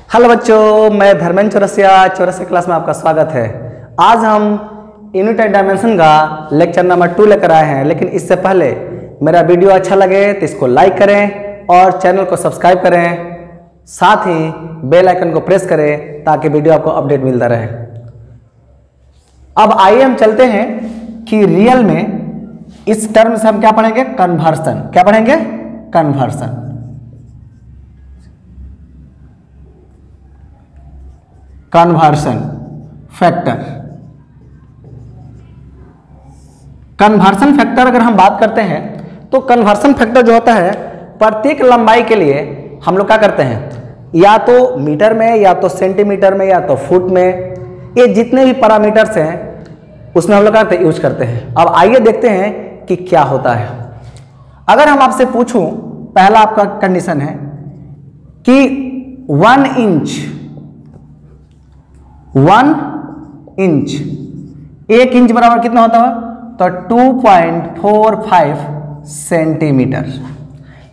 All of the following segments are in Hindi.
हेलो बच्चों, मैं धर्मेंद्र चौरसिया क्लास में आपका स्वागत है। आज हम यूनिट एंड डायमेंशन का लेक्चर नंबर 2 लेकर आए हैं। लेकिन इससे पहले मेरा वीडियो अच्छा लगे तो इसको लाइक करें और चैनल को सब्सक्राइब करें, साथ ही बेल आइकन को प्रेस करें ताकि वीडियो आपको अपडेट मिलता रहे। अब आइए हम चलते हैं कि रियल में इस टर्म से हम क्या पढ़ेंगे, कन्वर्सन। क्या पढ़ेंगे? Conversion. Conversion factor. Conversion factor अगर हम बात करते हैं तो कन्वर्सन फैक्टर जो होता है प्रत्येक लंबाई के लिए हम लोग क्या करते हैं, या तो मीटर में, या तो सेंटीमीटर में, या तो फुट में, ये जितने भी पैरामीटर्स हैं उसमें हम लोग क्या यूज करते हैं। अब आइए देखते हैं कि क्या होता है। अगर हम आपसे पूछूं, पहला आपका कंडीशन है कि 1 इंच, 1 इंच बराबर कितना होता है, तो 2.45 सेंटीमीटर।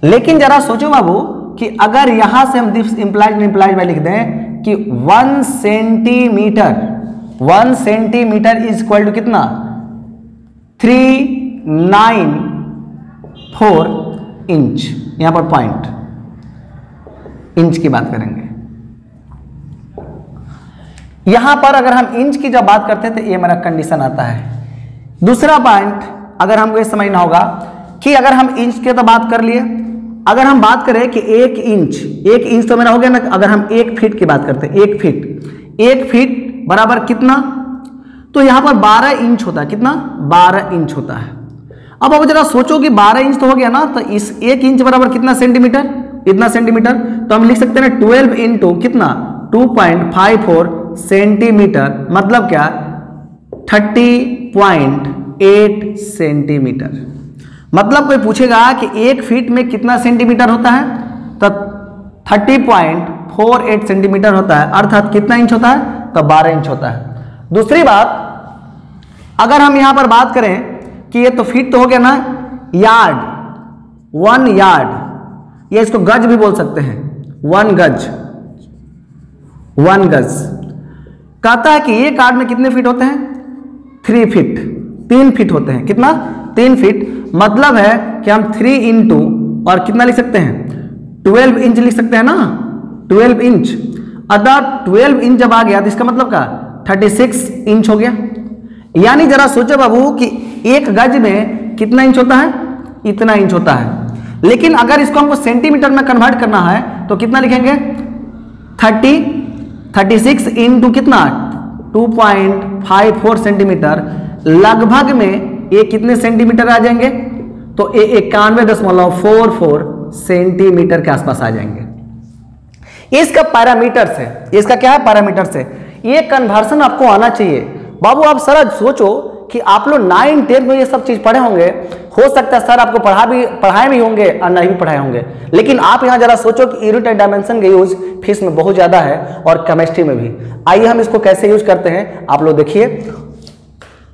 लेकिन जरा सोचो बाबू कि अगर यहां से हम इंप्लाइड में लिख दें कि 1 सेंटीमीटर इज इक्वल टू कितना, 394 इंच। यहां पर पॉइंट इंच की बात करेंगे। यहां पर अगर हम इंच की जब बात करते हैं तो ये मेरा कंडीशन आता है। दूसरा पॉइंट अगर हमको ये समझना होगा कि अगर हम इंच की तो बात कर लिए, अगर हम बात करें कि 1 इंच तो मेरा हो गया ना। अगर हम 1 फीट की बात करते हैं, 1 फीट बराबर कितना, तो यहां पर 12 इंच होता है। कितना? 12 इंच होता है। अब जरा सोचो कि 12 इंच तो हो गया ना, तो इस 1 इंच बराबर कितना सेंटीमीटर, इतना सेंटीमीटर। तो हम लिख सकते हैं 12 इंटू कितना, 2.54 सेंटीमीटर, मतलब क्या, 30.8 सेंटीमीटर। मतलब कोई पूछेगा कि 1 फीट में कितना सेंटीमीटर होता है, तो 30.48 सेंटीमीटर होता है। अर्थात कितना इंच होता है, तो 12 इंच होता है। दूसरी बात, अगर हम यहां पर बात करें कि ये तो फीट तो हो गया ना, यार्ड, 1 यार्ड, ये इसको गज भी बोल सकते हैं, 1 गज। कहता है कि एक यार्ड में कितने फीट होते हैं, 3 फीट, 3 फीट होते हैं। कितना? 3 फीट। मतलब है कि हम 3 इंटू और कितना लिख सकते हैं, 12 इंच लिख सकते हैं ना, 12 इंच। अगर 12 इंच जब आ गया तो इसका मतलब क्या, 36 इंच हो गया। यानी जरा सोचो बाबू कि 1 गज में कितना इंच होता है, इतना इंच होता है। लेकिन अगर इसको हमको सेंटीमीटर में कन्वर्ट करना है तो कितना लिखेंगे, 36 इंटू कितना, 2.54 सेंटीमीटर। लगभग में ये कितने सेंटीमीटर आ जाएंगे, तो ये 91.44 सेंटीमीटर के आसपास आ जाएंगे। इसका पैरामीटर्स है, इसका क्या है, पैरामीटर्स है। ये कन्वर्सन आपको आना चाहिए बाबू। आप सर सोचो कि आप लोग 9, 10 में ये सब चीज पढ़े होंगे। हो सकता है सर आपको पढ़ाए भी होंगे और नहीं भी पढ़ाए होंगे। लेकिन आप यहां जरा सोचो कि यूनिट एंड डायमेंशन का यूज फिजिक्स में बहुत ज्यादा है और केमिस्ट्री में भी। आइए हम इसको कैसे यूज करते हैं, आप लोग देखिए।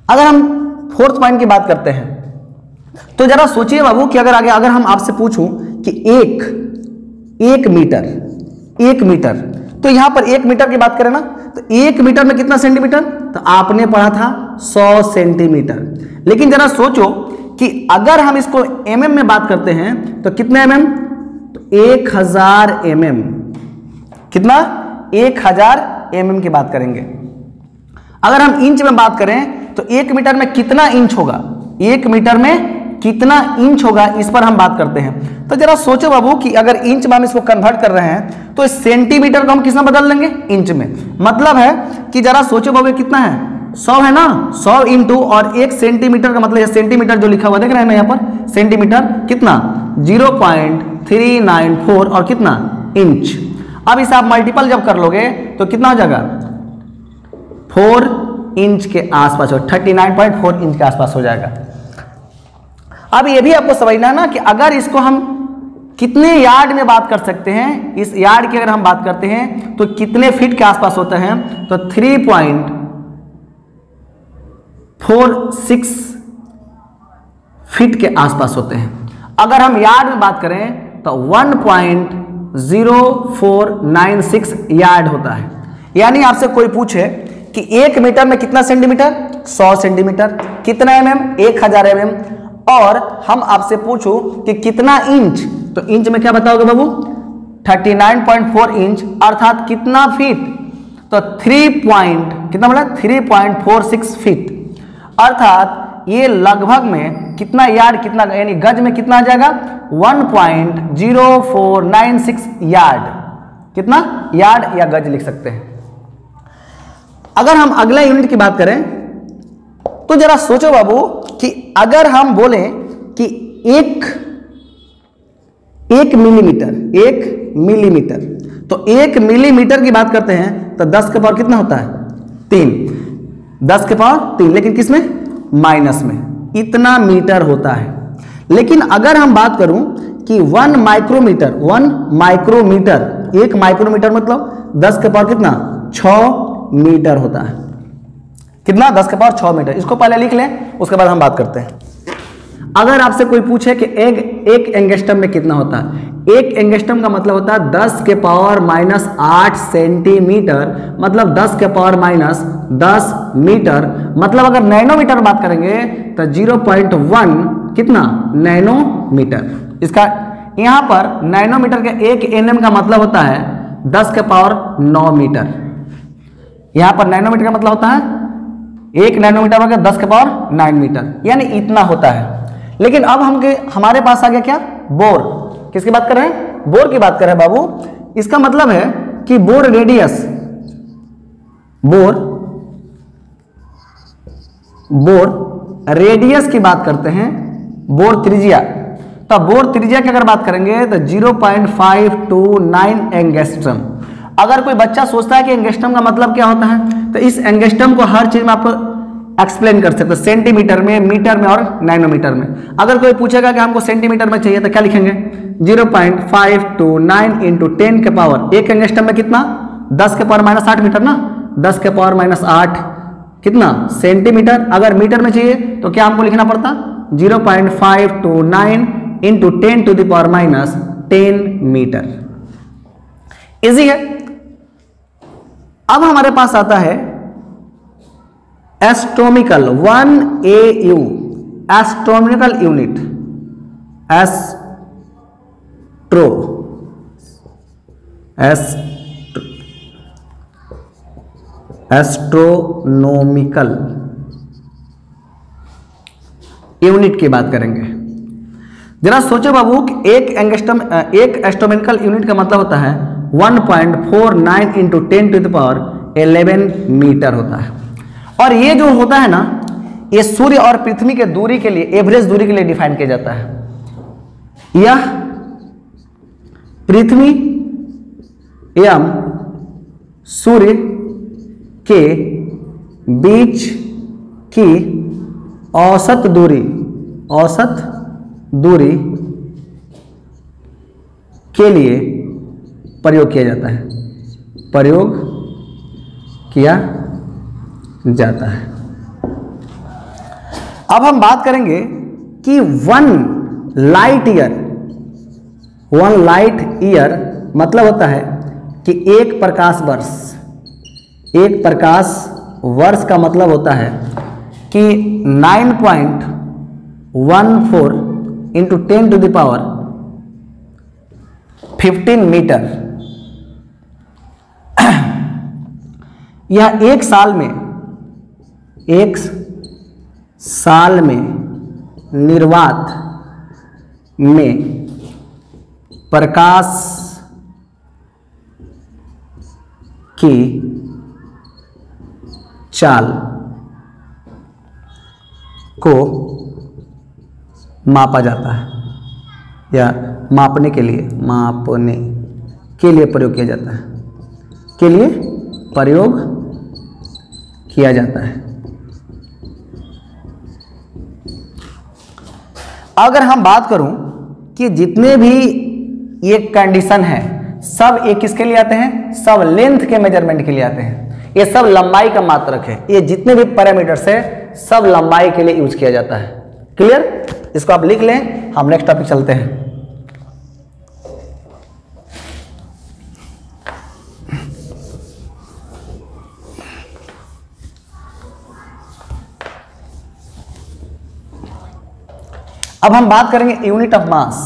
अगर हम 4th पॉइंट की बात करते हैं तो जरा सोचिए बाबू कि अगर हम आपसे पूछूं कि 1 मीटर, तो यहां पर 1 मीटर की बात करें ना, तो 1 मीटर में कितना सेंटीमीटर, तो आपने पढ़ा था 100 सेंटीमीटर। लेकिन जरा सोचो कि अगर हम इसको mm में बात करते हैं तो कितने mm, तो 1000 mm। कितना? 1000 mm की बात करेंगे। अगर हम इंच में बात करें तो 1 मीटर में कितना इंच होगा, 1 मीटर में कितना इंच होगा, इस पर हम बात करते हैं। तो जरा सोचो बाबू कि अगर इंच में हम इसको कन्वर्ट कर रहे हैं तो सेंटीमीटर को हम किस में बदल लेंगे, इंच में। मतलब है कि जरा सोचो बाबू कितना है, 100 है ना, 100 इंटू और 1 सेंटीमीटर का मतलब सेंटीमीटर जो लिखा हुआ देख रहे हैं ना यहाँ पर, सेंटीमीटर कितना, 0.394 और कितना, इंच। अब इसे आप मल्टीपल जब कर लोगे तो कितना हो जाएगा, 4 इंच के आसपास, 39.4 इंच के आसपास हो जाएगा। अब ये भी आपको समझना है ना कि अगर इसको हम कितने यार्ड में बात कर सकते हैं, इस यार्ड की अगर हम बात करते हैं तो कितने फीट के आसपास होते हैं, तो 3.46 फीट के आसपास होते हैं। अगर हम यार्ड में बात करें तो 0496 यार्ड होता है। यानी आपसे कोई पूछे कि 1 मीटर में कितना सेंटीमीटर, 100 सेंटीमीटर, कितना mm, 1000 mm, और हम आपसे पूछो कि कितना इंच, तो इंच में क्या बताओगे बाबू, 39.4 इंच, अर्थात कितना फीट, तो 3.46 फीट, अर्थात ये लगभग में कितना यार्ड, कितना यानी गज में कितना आ जाएगा, 1.0496 यार्ड, कितना यार्ड या गज लिख सकते हैं। अगर हम अगला यूनिट की बात करें तो जरा सोचो बाबू कि अगर हम बोले कि एक मिलीमीटर, तो 1 मिलीमीटर की बात करते हैं तो 10 के पावर कितना होता है, 3, 10 के पावर 3, लेकिन किसमें, माइनस में, इतना मीटर होता है। लेकिन अगर हम बात करूं कि 1 माइक्रोमीटर, 1 माइक्रोमीटर मतलब 10 के पावर कितना, 6 मीटर होता है, कितना, 10 के पावर 6 मीटर। इसको पहले लिख लें, उसके बाद हम बात करते हैं। अगर आपसे कोई पूछे कि एक एंगस्ट्रम में कितना होता है, एक एंगस्ट्रम का मतलब होता है 10 के पावर -8 सेंटीमीटर, मतलब 10 के पावर -10 मीटर, मतलब अगर नैनोमीटर बात करेंगे तो 0.1 कितना, नैनोमीटर। इसका यहां पर नैनोमीटर के 1 nm का मतलब होता है 10 के पावर 9 मीटर। यहां पर नैनोमीटर का मतलब होता है 1 नैनोमीटर का 10 के पावर 9 मीटर, यानी इतना होता है। लेकिन अब हमारे पास आ गया क्या, बोर। किसकी बात कर रहे हैं, बोर की बात कर रहे हैं बाबू। इसका मतलब है कि बोर रेडियस की बात करते हैं, बोर त्रिज्या। तो बोर त्रिज्या की अगर बात करेंगे तो 0.529 एंगस्ट्रम। अगर कोई बच्चा सोचता है कि एंगस्ट्रम का मतलब क्या होता है, तो इस एंगस्ट्रम को हर चीज में आप एक्सप्लेन कर सकते हो, सेंटीमीटर में, मीटर में और नैनोमीटर में। अगर कोई पूछेगा कि हमको सेंटीमीटर में चाहिए तो क्या लिखेंगे, 0.529 इंटू 10 के पावर, एक एंगस्ट्रम में कितना, 10 के पावर -8 मीटर ना, 10 के पावर -8 कितना, सेंटीमीटर। अगर मीटर में चाहिए तो क्या हमको लिखना पड़ता, 0.529 into 10 to the power -10 metre. Easy है। अब हमारे पास आता है astronomical 1 AU, astronomical unit, astronomical unit की बात करेंगे। जरा सोचो बाबू कि एक एस्ट्रोनॉमिकल यूनिट का मतलब होता है 1.49 into 10 to the power 11 metre होता है। और ये जो होता है ना, ये सूर्य और पृथ्वी के दूरी के लिए, एवरेज दूरी के लिए डिफाइन किया जाता है। यह पृथ्वी एवं सूर्य के बीच की औसत दूरी के लिए प्रयोग किया जाता है। अब हम बात करेंगे कि 1 लाइट ईयर मतलब होता है कि एक प्रकाश वर्ष का मतलब होता है कि 9.14 into 10 to the power 15 metre. यह एक साल में निर्वात में प्रकाश की चाल को मापा जाता है, या मापने के लिए प्रयोग किया जाता है। अगर हम बात करूं कि जितने भी ये कंडीशन है सब ये किसके लिए आते हैं, सब लेंथ के मेजरमेंट के लिए आते हैं। ये सब लंबाई का मात्रक है। ये जितने भी पैरामीटर्स है सब लंबाई के लिए यूज किया जाता है। क्लियर, इसको आप लिख लें। हम नेक्स्ट टॉपिक चलते हैं। अब हम बात करेंगे unit of mass,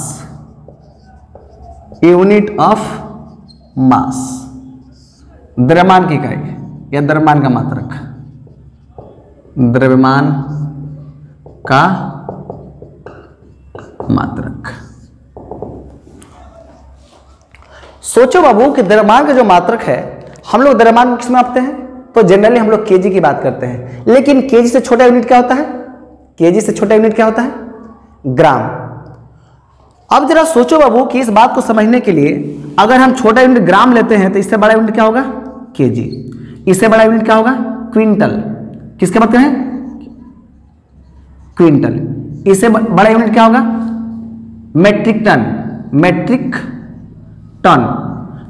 unit of mass, द्रव्यमान की इकाई या द्रव्यमान का मात्रक, द्रव्यमान का मात्रक। सोचो बाबू कि द्रव्यमान का जो मात्रक है, हम लोग द्रव्यमान किस में मापते हैं? तो जनरली हम लोग केजी की बात करते हैं, लेकिन केजी से छोटा यूनिट क्या होता है? केजी से छोटा यूनिट क्या होता है? ग्राम। अब जरा सोचो बाबू कि इस बात को समझने के लिए अगर हम छोटा यूनिट ग्राम लेते हैं तो इससे बड़ा यूनिट क्या होगा? केजी। इससे बड़ा यूनिट क्या होगा? क्विंटल। किसके बात करें? क्विंटल। इससे बड़ा यूनिट क्या होगा? Metric ton. Metric ton.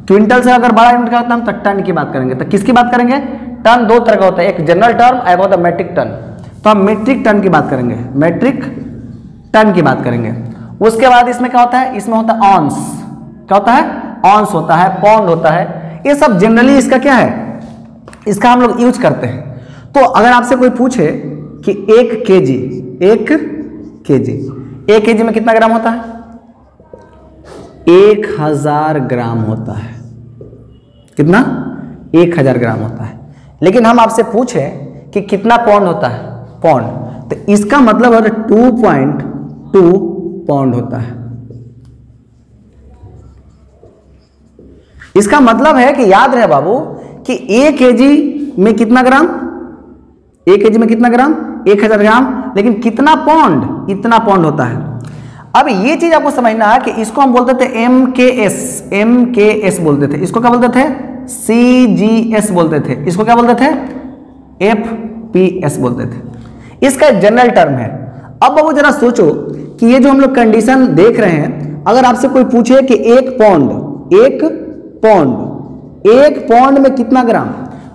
Quintal से अगर बड़ा यूनिट क्या होता है, हम तो टन की बात करेंगे। तो किसकी बात करेंगे? टन दो तरह का होता है, एक जनरल टर्म, एक होता है मेट्रिक टन। तो हम मेट्रिक टन की बात करेंगे, मेट्रिक टन की बात करेंगे। उसके बाद इसमें क्या होता है? इसमें होता है ऑन्स। क्या होता है? ऑन्स होता है, पाउंड होता है। ये सब जनरली इसका क्या है? इसका हम लोग यूज करते हैं। तो अगर आपसे कोई पूछे कि एक केजी, एक केजी में कितना ग्राम होता है? 1000 ग्राम होता है। कितना? 1000 ग्राम होता है। लेकिन हम आपसे पूछे कि कितना पाउंड होता है? पाउंड। तो इसका मतलब है 2.2 पाउंड होता है। इसका मतलब है कि याद रहे बाबू कि 1 केजी में कितना ग्राम? 1 केजी में कितना ग्राम? 1000 ग्राम। लेकिन कितना पाउंड? इतना पाउंड होता है। अब ये चीज आपको समझना है कि इसको हम बोलते थे MKS बोलते थे। इसको क्या बोलते थे? CGS बोलते थे। इसको क्या बोलते थे? FPS बोलते थे। इसका जनरल टर्म है। अब बाबू जरा सोचो कि ये जो हम लोग कंडीशन देख रहे हैं, अगर आपसे कोई पूछे कि एक पाउंड में कितना ग्राम,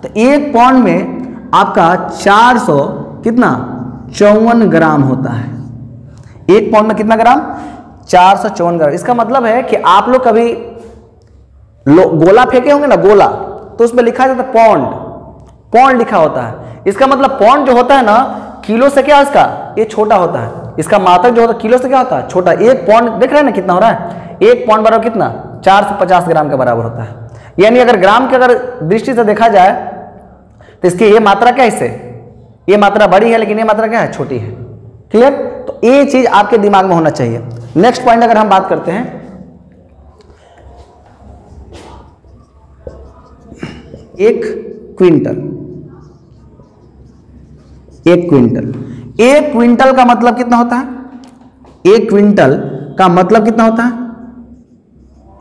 तो एक पाउंड में आपका 400 कितना? 54 ग्राम होता है। एक पाउंड में कितना ग्राम? 454 ग्राम। इसका मतलब है कि आप लोग कभी गोला फेंके होंगे ना, गोला, तो उसमें लिखा जाता है पाउंड, पाउंड लिखा होता है। इसका मतलब पाउंड जो होता है ना, किलो से क्या इसका ये छोटा होता है। इसका मात्रक जो होता है किलो से क्या होता है? छोटा। एक पाउंड देख रहे हैं ना कितना हो रहा है? एक पाउंड बराबर कितना? 450 ग्राम के बराबर होता है। यानी अगर ग्राम की अगर दृष्टि से देखा जाए तो इसकी ये मात्रा क्या? इससे ये मात्रा बड़ी है, लेकिन ये मात्रा क्या है? छोटी है। क्लियर? तो ये चीज आपके दिमाग में होना चाहिए। नेक्स्ट पॉइंट अगर हम बात करते हैं, एक क्विंटल का मतलब कितना होता है? एक क्विंटल का मतलब कितना होता है?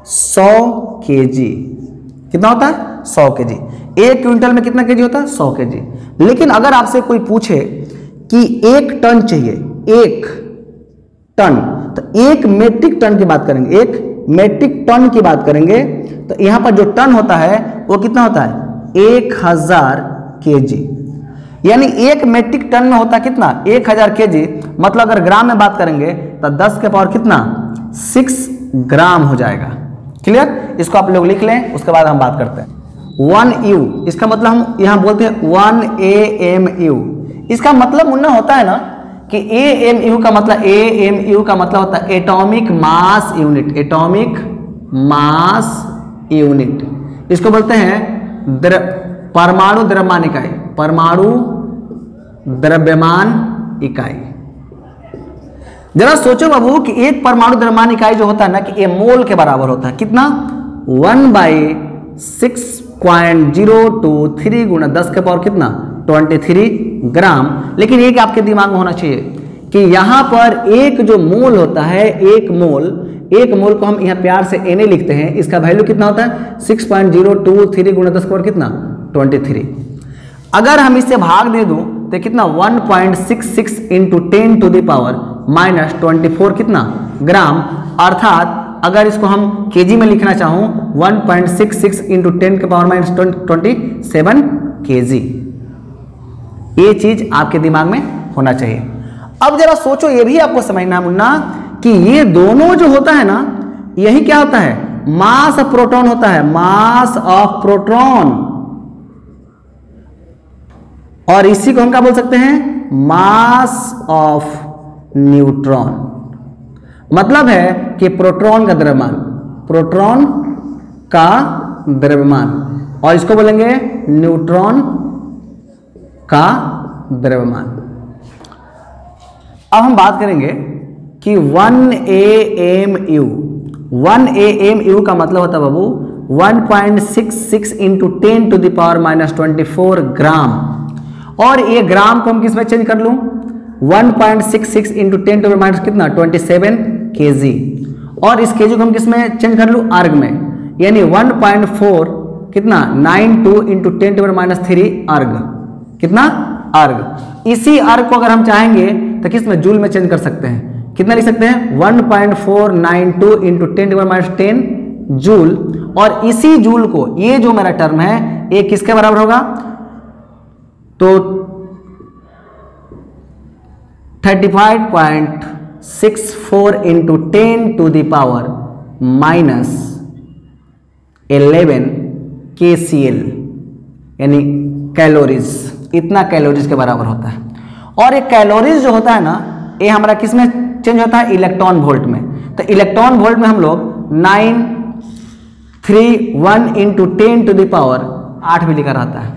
100 केजी। कितना होता है? 100 केजी। एक क्विंटल में कितना केजी होता है? 100 केजी। लेकिन अगर आपसे कोई पूछे कि 1 टन चाहिए, 1 टन, तो 1 मेट्रिक टन की बात करेंगे, 1 मेट्रिक टन की बात करेंगे, तो यहां पर जो टन होता है वो कितना होता है? 1000 केजी। यानी 1 मेट्रिक टन में होता है कितना? 1000 केजी। मतलब अगर ग्राम में बात करेंगे तो 10 के पावर कितना? 6 ग्राम हो जाएगा। क्लियर? इसको आप लोग लिख लें, उसके बाद हम बात करते हैं। 1 U, इसका मतलब हम यहां बोलते हैं 1 AMU। इसका मतलब मुन्ना होता है ना कि AMU का मतलब होता है atomic mass unit. Atomic mass unit, इसको बोलते हैं परमाणु द्रव्यमान इकाई। परमाणु द्रव्यमान इकाई। जरा सोचो बाबू कि एक परमाणु द्रव्यमान इकाई जो होता है ना, कि ये मोल के बराबर होता है। कितना? 1/6.023 गुना 10 के पावर कितना? 23 ग्राम। लेकिन एक आपके दिमाग में होना चाहिए कि यहां पर एक जो मोल होता है, एक मोल को हम यहां प्यार से Na लिखते हैं। इसका वैल्यू कितना होता है? 6.023 गुना 10 के पावर कितना? 23। अगर हम इससे भाग दे दूं तो कितना? 1.66 इंटू 10 टू द पावर -24 कितना? ग्राम। अर्थात अगर इसको हम केजी में लिखना चाहूं, 1.66 इंटू 10 के पावर -27 केजी। ये चीज आपके दिमाग में होना चाहिए। अब जरा सोचो, ये भी आपको समझना है मुन्ना कि ये दोनों जो होता है ना, यही क्या होता है? मास ऑफ प्रोटॉन होता है। Mass of proton. और इसी को हम क्या बोल सकते हैं? Mass of neutron. मतलब है कि प्रोटॉन का द्रव्यमान, प्रोटॉन का द्रव्यमान, और इसको बोलेंगे न्यूट्रॉन का द्रव्यमान। अब हम बात करेंगे कि 1 AMU, 1 AMU का मतलब होता है बाबू 1.66 इंटू 10⁻⁻24 ग्राम, और ये ग्राम को हम किस में चेंज कर लूं, 1.66 इंटू 10⁻⁻ कितना 27 kg, और इस kg को हम किस में चेंज कर लूं, अर्ग में, यानी 1.4 कितना 92 इंटू 10⁻³ अर्ग, कितना अर्ग। इसी अर्ग को अगर हम चाहेंगे तो किस में, जूल में चेंज कर सकते हैं, कितना लिख सकते हैं 1.492 इंटू 10⁻10 जूल, और इसी जूल को, ये जो मेरा टर्म है ये किसके बराबर होगा, तो 35.64 इंटू 10⁻11 KCl, यानी कैलोरीज, इतना कैलोरीज के बराबर होता है। और ये कैलोरीज जो होता है ना, ये हमारा किस में चेंज होता है, इलेक्ट्रॉन वोल्ट में। तो इलेक्ट्रॉन वोल्ट में हम लोग 931 इंटू 10⁸ भी लिखा रहता है,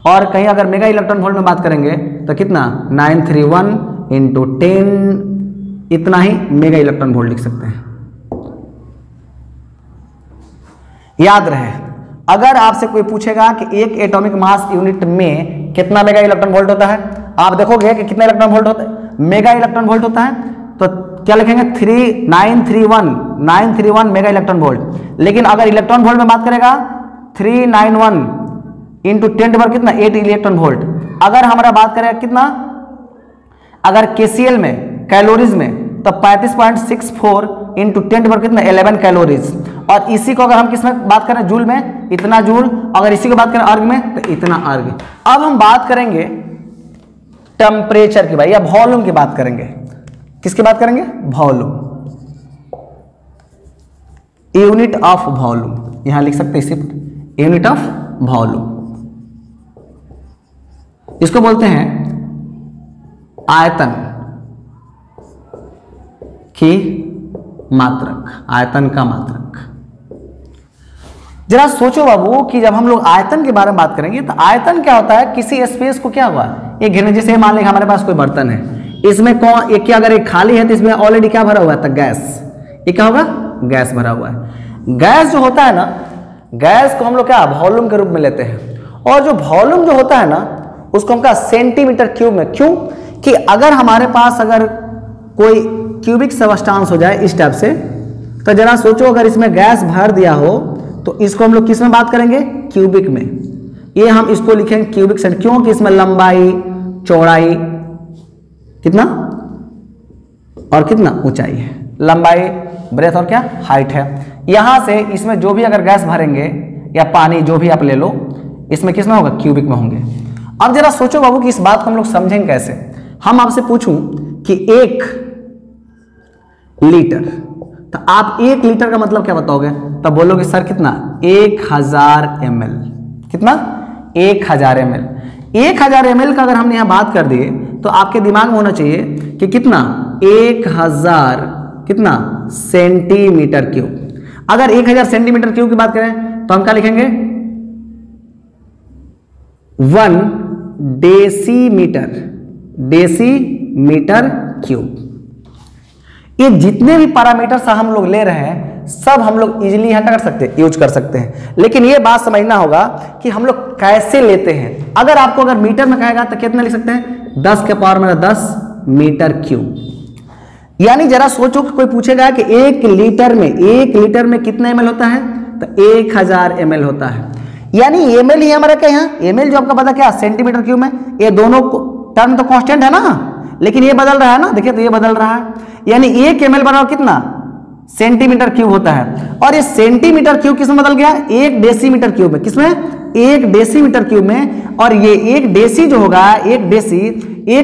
और कहीं अगर मेगा इलेक्ट्रॉन वोल्ट में बात करेंगे तो कितना 931 इंटू 10, इतना ही मेगा इलेक्ट्रॉन वोल्ट लिख सकते हैं। याद रहे, अगर आपसे कोई पूछेगा कि एक एटॉमिक मास यूनिट में कितना मेगा इलेक्ट्रॉन वोल्ट होता है, आप देखोगे कि कितना इलेक्ट्रॉन वोल्ट होता है, मेगा इलेक्ट्रॉन वोल्ट होता है, तो क्या लिखेंगे 931 मेगा इलेक्ट्रॉन वोल्ट। लेकिन अगर इलेक्ट्रॉन वोल्ट में बात करेगा 391 इंटू 10 कितना 8 इलेक्ट्रॉन वोल्ट। अगर हमारा बात करेगा कितना, अगर KCl में, कैलोरीज में, तो 35.64 इंटू 10 कितना 11 कैलोरीज, और इसी को अगर हम किस में बात करें, जूल में, इतना जूल, अगर इसी को बात करें अर्ग में तो इतना अर्ग। अब हम बात करेंगे टेम्परेचर की, भाई, या वॉल्यूम की बात करेंगे। किसकी बात करेंगे, वॉल्यूम, यूनिट ऑफ वॉल्यूम, यहां लिख सकते हैं इसे, यूनिट ऑफ वॉल्यूम। इसको बोलते हैं आयतन की मात्रक, आयतन का मात्रक। जरा सोचो बाबू कि जब हम लोग आयतन के बारे में बात करेंगे तो आयतन क्या होता है, किसी स्पेस को क्या हुआ, एक घेरने, जैसे मान लें हमारे पास कोई बर्तन है, इसमें कौन एक, क्या अगर एक खाली है तो इसमें ऑलरेडी क्या भरा हुआ है, तो गैस, ये क्या होगा, गैस भरा हुआ है। गैस जो होता है ना, गैस को हम लोग क्या वॉल्यूम के रूप में लेते हैं, और जो वॉल्यूम जो होता है ना उसको हम क्या सेंटीमीटर क्यूब में, क्यों कि अगर हमारे पास अगर कोई क्यूबिक सबस्टांस हो जाए इस टाइप से, तो जरा सोचो अगर इसमें गैस भर दिया हो तो इसको हम लोग किस में बात करेंगे, क्यूबिक में। ये हम इसको लिखेंगे क्यूबिक सेंटीमीटर, क्यों कि इसमें लंबाई, चौड़ाई कितना और कितना ऊंचाई है, लंबाई, ब्रेथ और क्या हाइट है। यहां से इसमें जो भी अगर गैस भरेंगे या पानी जो भी आप ले लो, इसमें किस में होगा, क्यूबिक में होंगे। अब जरा सोचो बाबू कि इस बात को हम लोग समझेंगे कैसे। हम आपसे पूछूं कि 1 लीटर, तो आप 1 लीटर का मतलब क्या बताओगे, तब बोलोगे सर कितना 1000 ml, कितना 1000 ml। 1000 ml का अगर हमने यहां बात कर दिए तो आपके दिमाग में होना चाहिए कि कितना 1000 कितना सेंटीमीटर क्यूब। अगर 1000 सेंटीमीटर क्यूब की बात करें तो हम क्या लिखेंगे 1 डेसीमीटर क्यूब। ये जितने भी पैरामीटर्स हम लोग ले रहे हैं सब हम लोग इजीली यहां क्या कर सकते हैं, यूज कर सकते हैं। लेकिन ये बात समझना होगा कि हम लोग कैसे लेते हैं। अगर आपको अगर मीटर में कहेगा तो कितना लिख सकते हैं 10⁻10 मीटर क्यूब। यानी जरा सोचो कि कोई पूछेगा कि 1 लीटर में कितना ml होता है, तो 1000 ml होता है। यानी ml ही हमारा क्या, यहाँ ml जो आपका पता क्या सेंटीमीटर क्यूब में, ये दोनों टर्म तो कांस्टेंट है ना, लेकिन ये बदल रहा है ना, देखिए तो ये बदल रहा है। यानी 1 ml बराबर कितना सेंटीमीटर क्यूब होता है। और ये सेंटीमीटर क्यूब किसमें बदल गया, 1 डेसीमीटर क्यूब में। किसमें, 1 डेसीमीटर क्यूब में। और ये 1 डेसी जो होगा, 1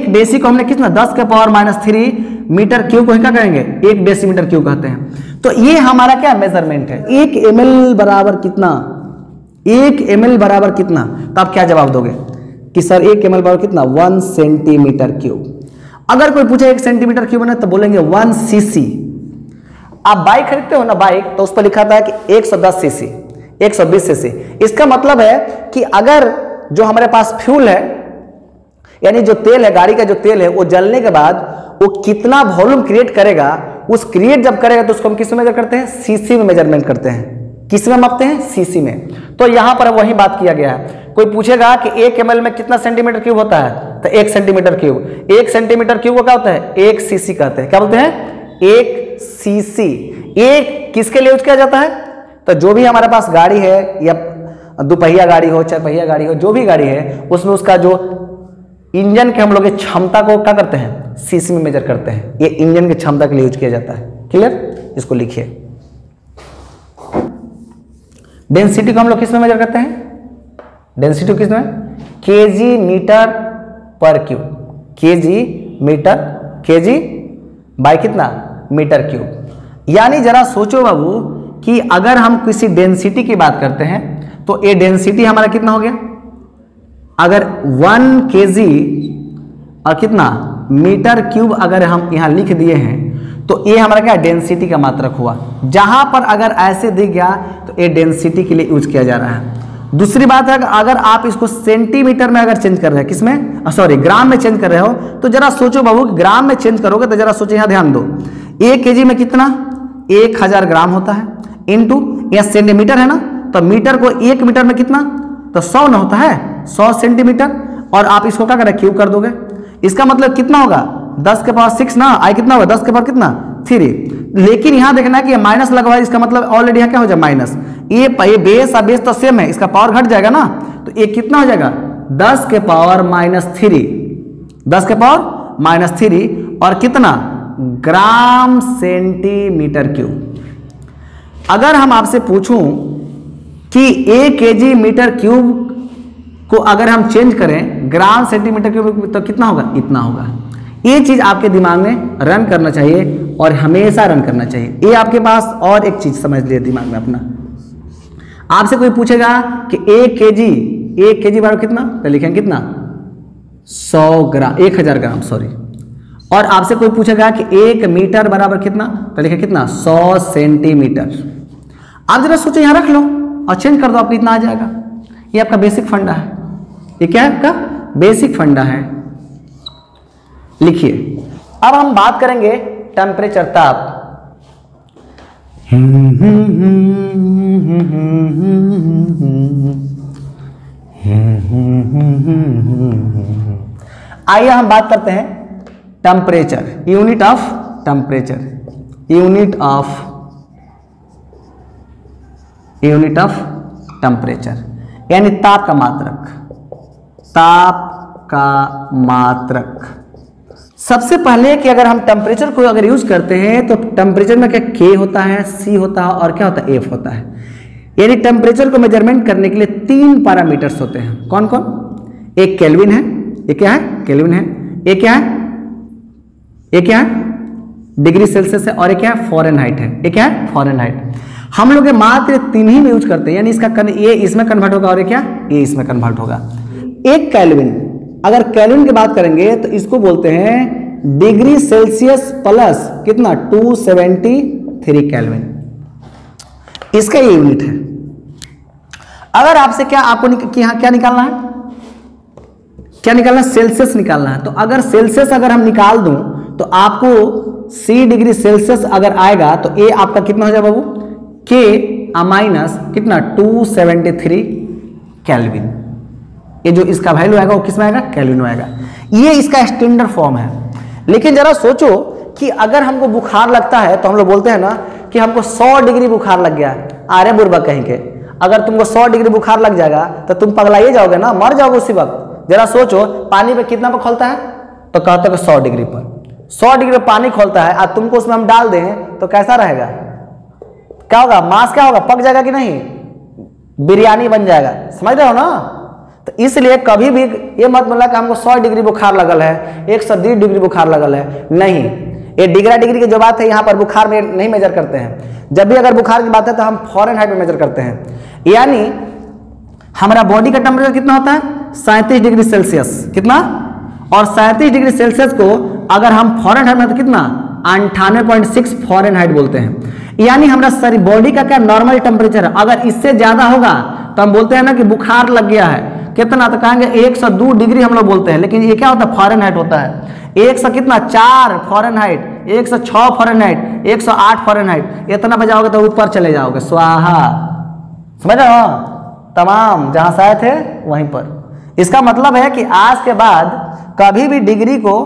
डेसी को हमने कितना 10⁻³ मीटर क्यूब को क्या कहेंगे 1 डेसीमीटर क्यूब कहते हैं। तो ये हमारा क्या मेजरमेंट है। 1 ml बराबर कितना, 1 ml बराबर कितना। तो आप क्या जवाब दोगे कि सर 1 ml बराबर कितना 1 सेंटीमीटर क्यूब। अगर कोई पूछे 1 सेंटीमीटर क्यूब है तो बोलेंगे 1 cc। आप बाइक खरीदते हो ना बाइक, तो उस पर लिखा था कि 110 सीसी 120 सीसी। इसका मतलब है कि अगर जो हमारे पास फ्यूल है यानी जो तेल है, गाड़ी का जो तेल है, वो जलने के बाद वो कितना वॉल्यूम क्रिएट करेगा, उस क्रिएट जब करेगा तो उसको हम किस में मेजर करते हैं? सीसी में मेजरमेंट करते हैं। किस में मापते हैं? सीसी में। तो यहां पर वही बात किया गया है। कोई पूछेगा कि 1 ml में कितना सेंटीमीटर क्यूब होता है, तो 1 सेंटीमीटर क्यूब। 1 सेंटीमीटर क्यूब को क्या होता है? 1 सीसी कहते हैं। क्या बोलते हैं? 1 सीसी। एक किसके लिए यूज किया जाता है? तो जो भी हमारे पास गाड़ी है, या दुपहिया गाड़ी हो, 4 पहिया गाड़ी हो, जो भी गाड़ी है, उसमें उसका जो इंजन के हम लोग क्षमता को क्या करते हैं? सीसी में मेजर करते हैं। ये इंजन की क्षमता के लिए यूज किया जाता है। क्लियर? इसको लिखिए। डेंसिटी को हम लोग किस में मेजर करते हैं? डेंसिटी किस में? केजी मीटर पर cube. KG metre, KG by कितना? Metre cube. यानी जरा सोचो बाबू कि अगर हम किसी डेंसिटी की बात करते हैं तो ये डेंसिटी हमारा कितना हो गया? अगर 1 केजी और कितना मीटर क्यूब अगर हम यहां लिख दिए हैं तो ये हमारा क्या? डेंसिटी का मात्रक हुआ। जहां पर अगर ऐसे दिख गया तो ये डेंसिटी के लिए यूज किया जा रहा है। दूसरी बात है, अगर आप इसको सेंटीमीटर में अगर चेंज कर रहे हैं, किसमें? सॉरी, ग्राम में चेंज कर रहे हो, तो जरा सोचो बाबू, ग्राम में चेंज करोगे तो जरा सोचो, यहां ध्यान दो। 1 केजी में कितना? 1000 ग्राम होता है। इंटू यहां सेंटीमीटर है ना, तो मीटर को 1 मीटर में कितना? तो 100 ना होता है, 100 सेंटीमीटर। और आप इसको क्या करें? क्यूब कर दोगे। इसका मतलब कितना होगा? 10 के पावर 6 ना, आई कितना होगा? 10 के पावर कितना? 3। लेकिन यहां देखना है कि माइनस लगा हुआ है, इसका मतलब ऑलरेडी यहां क्या हो जाए? माइनस। ये बेस और बेस तो सेम है, इसका पावर घट जाएगा ना, तो ये कितना हो जाएगा? 10 के पावर -3। 10 के पावर -3 और कितना? Gram centimetre cube. अगर हम आपसे पूछूं कि 1 केजी मीटर क्यूब को अगर हम चेंज करें ग्राम सेंटीमीटर क्यूब तो कितना होगा? इतना होगा। ये चीज आपके दिमाग में रन करना चाहिए और हमेशा रन करना चाहिए। ये आपके पास और एक चीज समझ लिए दिमाग में अपना। आपसे कोई पूछेगा कि 1 केजी बराबर कितना, तो लिखेंगे कितना? 100 ग्राम, 1000 ग्राम सॉरी। और आपसे कोई पूछेगा कि 1 मीटर बराबर कितना, तो लिखेंगे कितना? 100 सेंटीमीटर। आप जरा सोचो, यहां रख लो और चेंज कर दो, आपको इतना आ जाएगा। ये आपका बेसिक फंडा है। ये क्या है? आपका बेसिक फंडा है। लिखिए। अब हम बात करेंगे टेम्परेचर, ताप। आइए हम बात करते हैं temperature, unit of temperature, unit of temperature यानी ताप का मात्रक। ताप का मात्रक। सबसे पहले कि अगर हम टेम्परेचर को अगर यूज करते हैं तो टेम्परेचर में क्या के होता है, सी होता है और क्या होता है? एफ होता है। यानी टेम्परेचर को मेजरमेंट करने के लिए 3 पैरामीटर्स होते हैं। कौन कौन? एक केल्विन है, ये क्या है? केल्विन है। एक क्या है? ये क्या है? डिग्री सेल्सियस है। और एक क्या है? फ़ारेनहाइट है। ये क्या है? फ़ारेनहाइट। हम लोग मात्र 3 ही में यूज करते हैं, यानी इसका ये इसमें कन्वर्ट होगा और ये क्या? ये इसमें कन्वर्ट होगा। एक केल्विन, अगर केल्विन की बात करेंगे तो इसको बोलते हैं डिग्री सेल्सियस प्लस कितना? 273 केल्विन। इसका ये यूनिट है। अगर आपसे क्या आपको यहां क्या निकालना है? क्या निकालना है? सेल्सियस निकालना है। तो अगर सेल्सियस अगर हम निकाल दूं तो आपको C डिग्री सेल्सियस अगर आएगा तो ये आपका कितना हो जाएगा बाबू? के माइनस कितना? 273 केल्विन। ये जो इसका वैल्यू आएगा वो किस में आएगा? केल्विन में आएगा। ये इसका स्टैंडर्ड फॉर्म है। लेकिन जरा सोचो कि अगर हमको बुखार लगता है तो हम लोग बोलते हैं ना कि हमको 100 डिग्री बुखार लग गया। अरे बुर्बक कहीं के, अगर तुमको 100 डिग्री बुखार लग जाएगा तो तुम पगलाइए जाओगे ना, मर जाओगे उसी वक्त। जरा सोचो, पानी पे कितना पर खोलता है? तो कहते हैं 100 डिग्री पर। 100 डिग्री पानी खोलता है और तुमको उसमें हम डाल दें तो कैसा रहेगा? क्या होगा? मांस क्या होगा? पक जाएगा कि नहीं? बिरयानी बन जाएगा। समझ रहे हो ना? तो इसलिए कभी भी ये मत बोला कि हमको 100 डिग्री बुखार लगल है, 120 डिग्री बुखार लगल है। नहीं, ये डिग्री की जो बात है यहाँ पर बुखार में नहीं मेजर करते हैं। जब भी अगर बुखार की बात है तो हम फ़ारेनहाइट में मेजर करते हैं। यानी हमारा बॉडी का टेम्परेचर कितना होता है? 37 डिग्री सेल्सियस। कितना? और 37 डिग्री सेल्सियस को अगर हम फ़ारेनहाइट में तो कितना? 98.6 फ़ारेनहाइट बोलते हैं। यानी हमारा सारी बॉडी का क्या नॉर्मल टेम्परेचर है, अगर इससे ज्यादा होगा तो हम बोलते हैं ना कि बुखार लग गया है। कितना, तो कहेंगे 102 डिग्री हम लोग बोलते हैं, लेकिन ये क्या होता है, फॉरेनहाइट होता है। 100 कितना, 4 फॉरेनहाइट, 106 फॉरेनहाइट, 108 फॉरेनहाइट, इतना बजाओगे तो ऊपर चले जाओगे, स्वाहा। समझ रहे हो, तमाम जहां से आए थे वहीं पर। इसका मतलब है कि आज के बाद कभी भी डिग्री को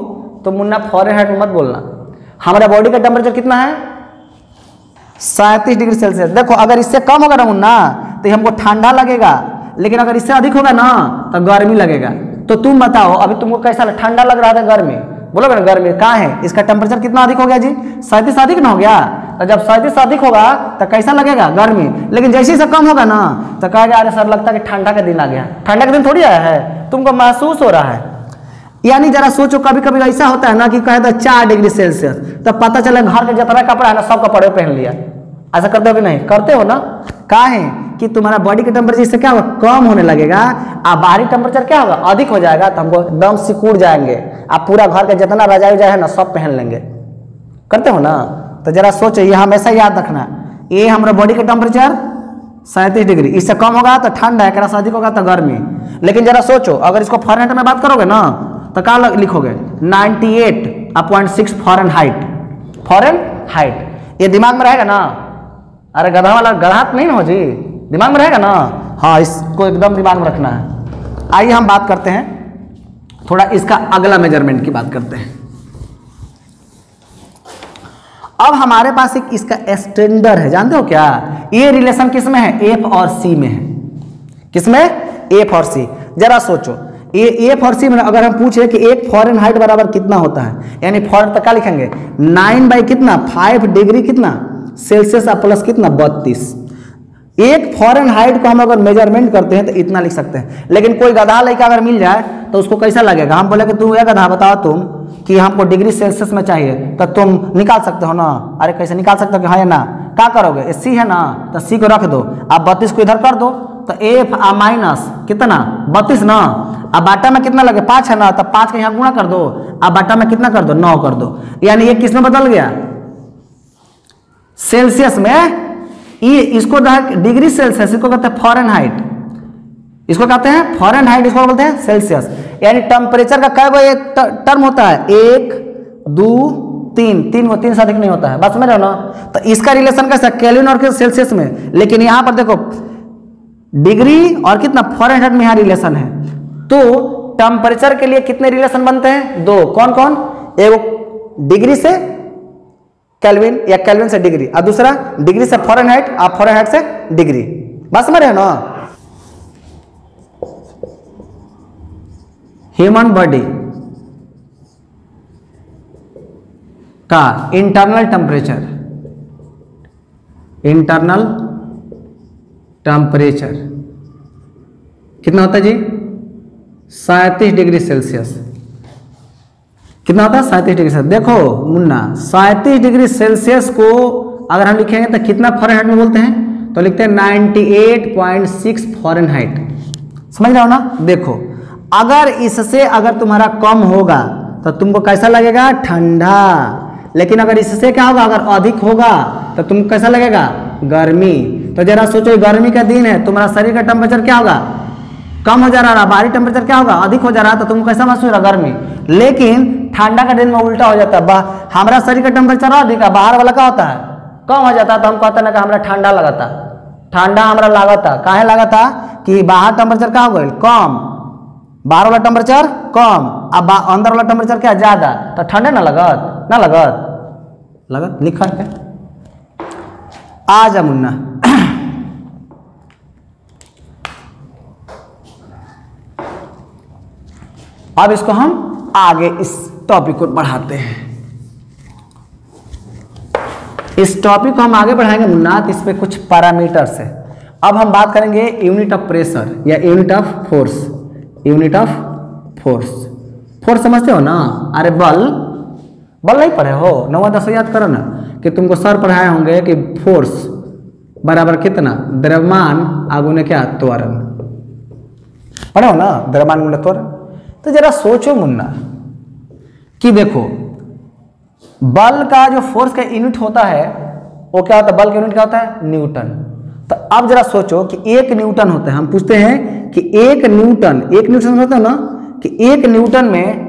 तो मुन्ना फॉरेनहाइट में मत बोलना। हमारा बॉडी का टेम्परेचर कितना है, 37 डिग्री सेल्सियस। देखो अगर इससे कम होगा ना मुन्ना तो हमको ठंडा लगेगा, लेकिन अगर इससे अधिक होगा ना तो गर्मी लगेगा। तो तुम बताओ अभी तुमको कैसा ठंडा लग रहा था, गर्मी बोलोगे ना, गर्मी कहाँ है, इसका टेम्परेचर कितना अधिक हो गया जी, 37 अधिक ना हो गया। तो जब 37 अधिक होगा तो कैसा लगेगा, गर्मी। लेकिन जैसे ही कम होगा ना तो कहेगा अरे सर लगता है कि ठंडा का दिन आ गया। ठंडा का दिन थोड़ी आया है, तुमको महसूस हो रहा है। यानी जरा सोचो, कभी कभी ऐसा होता है ना कि कहे तो 4 डिग्री सेल्सियस, तब पता चला घर का जितना कपड़ा है ना सब कपड़े पहन लिया। ऐसा करते हो कि नहीं, करते हो ना। कहा है कि तुम्हारा बॉडी का टेम्परेचर इससे क्या होगा, कम होने लगेगा, और बाहरी टेम्परेचर क्या होगा, अधिक हो जाएगा, तो हमको एकदम सिकुड़ जाएंगे, आप पूरा घर का जितना रजाई है ना सब पहन लेंगे। करते हो ना। तो जरा सोचो, ये हमेशा याद रखना, ये हमारा बॉडी का टेम्परेचर 37 डिग्री, इससे कम होगा तो ठंड है, से अधिक होगा तो गर्मी। लेकिन जरा सोचो अगर इसको फॉरेनहाइट में बात करोगे ना तो क्या लिखोगे, 98.6 फॉरेनहाइट। फॉरेनहाइट ये दिमाग में रहेगा ना। अरे गधा वाला गधा नहीं हो जी, दिमाग में रहेगा ना। हाँ, इसको एकदम दिमाग में रखना है। आइए हम बात करते हैं थोड़ा इसका अगला मेजरमेंट की बात करते हैं। अब हमारे पास एक इसका स्टैंडर्ड है, जानते हो क्या, ये रिलेशन किस में है, एफ और सी में है। किसमें, एफ और सी। जरा सोचो, ये एफ और सी में अगर हम पूछे कि एक फॉरेनहाइट बराबर कितना होता है, यानी फॉरेन तक क्या लिखेंगे, 9 बाई कितना, 5 डिग्री कितना सेल्सियस प्लस कितना 32। एक फॉरेनहाइट को हम अगर मेजरमेंट करते हैं तो इतना लिख सकते हैं। लेकिन कोई गधा लड़का अगर मिल जाए तो उसको कैसा लगेगा, हम बोले कि तू ये गधा बताओ तुम कि हमको डिग्री सेल्सियस में चाहिए, तो तुम निकाल सकते हो ना। अरे कैसे निकाल सकते हो कि हाँ ना, क्या करोगे, सी है ना तो सी को रख दो, आप 32 को इधर कर दो, तो एफ आ माइनस कितना 32 ना, अब बाटा में कितना लगे 5 है ना, तो 5 का यहाँ गुणा कर दो, अब बाटा में कितना कर दो 9 कर दो। यानी ये किस में बदल गया, सेल्सियस में। ये इसको डिग्री सेल्सियस, इसको कहते हैं फॉरेनहाइट, इसको कहते हैं फॉरेनहाइट, इसको बोलते हैं सेल्सियस। यानी टेम्परेचर का कई गो एक टर्म होता है, 1 2 3, 3 को 3 से अधिक नहीं होता है, बस समझ रहे हो ना। तो इसका रिलेशन कैसा, केल्विन और सेल्सियस में। लेकिन यहां पर देखो डिग्री और कितना फॉरेनहाइट में यहां रिलेशन है। तो टेम्परेचर के लिए कितने रिलेशन बनते हैं, 2। कौन कौन, एक डिग्री से केल्विन या केल्विन से डिग्री, और दूसरा डिग्री से फॉरेनहाइट और फॉरेनहाइट से डिग्री। बस समझ रहे हो ना। ह्यूमन बॉडी का इंटरनल टेम्परेचर, इंटरनल टेम्परेचर कितना होता है जी, 37 डिग्री सेल्सियस। कितना होता है, 37 डिग्री सेल्सियस। देखो मुन्ना, 37 डिग्री सेल्सियस को अगर हम लिखेंगे तो कितना फॉरेनहाइट में बोलते हैं, तो लिखते हैं 98.6 फॉरेनहाइट। समझ रहे हो ना। देखो अगर इससे अगर तुम्हारा कम होगा तो तुमको कैसा लगेगा, ठंडा। लेकिन अगर इससे क्या होगा, अगर अधिक होगा तो तुमको कैसा लगेगा, गर्मी। तो जरा सोचो, गर्मी का दिन है, तुम्हारा शरीर का टेम्परेचर क्या होगा, कम हो जा रहा है, बाहरी टेम्परेचर क्या होगा, अधिक हो जा रहा है, तो तुमको कैसा महसूस हो रहा, गर्मी। लेकिन ठंडा का दिन में उल्टा हो जाता है, हमारा शरीर का टेम्परेचर अधिक है, बाहर वाला क्या होता है, कम हो जाता है, तो हम कहते हैं कि हमारा ठंडा लगा था, ठंडा हमारा लगा था। काहे लगा था कि बाहर टेम्परेचर क्या हो गया, कम, बाहर वाला टेम्परेचर कम, अब अंदर वाला टेम्परेचर क्या ज्यादा, तो ठंडे ना लगत, ना लगत, लगत लिखा है। आ जा मुन्ना, अब इसको हम आगे इस टॉपिक को बढ़ाते हैं। इस टॉपिक को हम आगे बढ़ाएंगे मुन्ना, इस पे कुछ पैरामीटर्स है। अब हम बात करेंगे यूनिट ऑफ प्रेशर या unit of force. Unit of force, force समझते हो ना। अरे बल, बल नहीं पढ़े हो, 9वां 10वां याद करो ना कि तुमको सर पढ़ाए होंगे कि फोर्स बराबर कितना, द्रव्यमान आगुने क्या, त्वरण। पढ़े हो ना, द्रव्यमान गुणे त्वरण। तो जरा सोचो मुन्ना कि देखो बल का जो फोर्स का यूनिट होता है वो क्या होता है, बल का यूनिट क्या होता है, न्यूटन। तो अब जरा सोचो कि 1 न्यूटन होता है, हम पूछते हैं कि 1 न्यूटन होता है ना, कि 1 न्यूटन में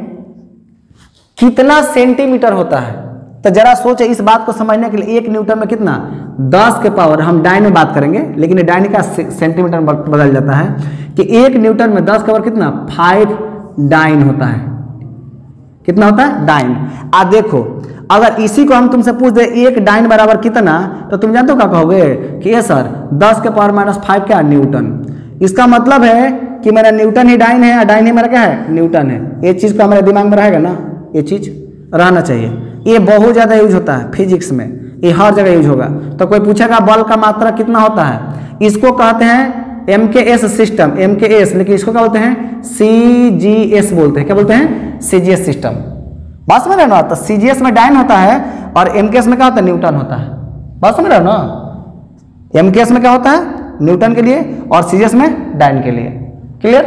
कितना सेंटीमीटर होता है। तो जरा सोचे इस बात को समझने के लिए 1 न्यूटन में कितना, 10 के पावर, हम डाइन में बात करेंगे लेकिन ये डाइन का सेंटीमीटर में बदल जाता है, कि 1 न्यूटन में 10 के पावर कितना, 5 डाइन होता है। कितना होता है, डाइन। देखो अगर इसी को हम तुमसे पूछ दे 1 डाइन बराबर कितना, तो तुम जानते हो क्या कहोगे कि ये सर 10 के पावर -5 क्या, न्यूटन। इसका मतलब है कि मेरा न्यूटन ही डाइन है, डाइन ही मेरा क्या है, न्यूटन है। ये चीज का हमारे दिमाग में रहेगा ना, ये चीज रहना चाहिए। ये बहुत ज्यादा यूज होता है फिजिक्स में, ये हर जगह यूज होगा। तो कोई पूछेगा बल का मात्रा कितना होता है, इसको कहते हैं MKS सिस्टम, MKS, लेकिन इसको क्या बोलते हैं, CGS बोलते हैं। क्या बोलते हैं, CGS सिस्टम। बात समझ रहे हो ना, तो CGS में डाइन होता है और MKS में क्या होता है, न्यूटन होता है। बात समझ रहे हो ना, MKS में क्या होता है, न्यूटन के लिए, और CGS में डाइन के लिए। क्लियर।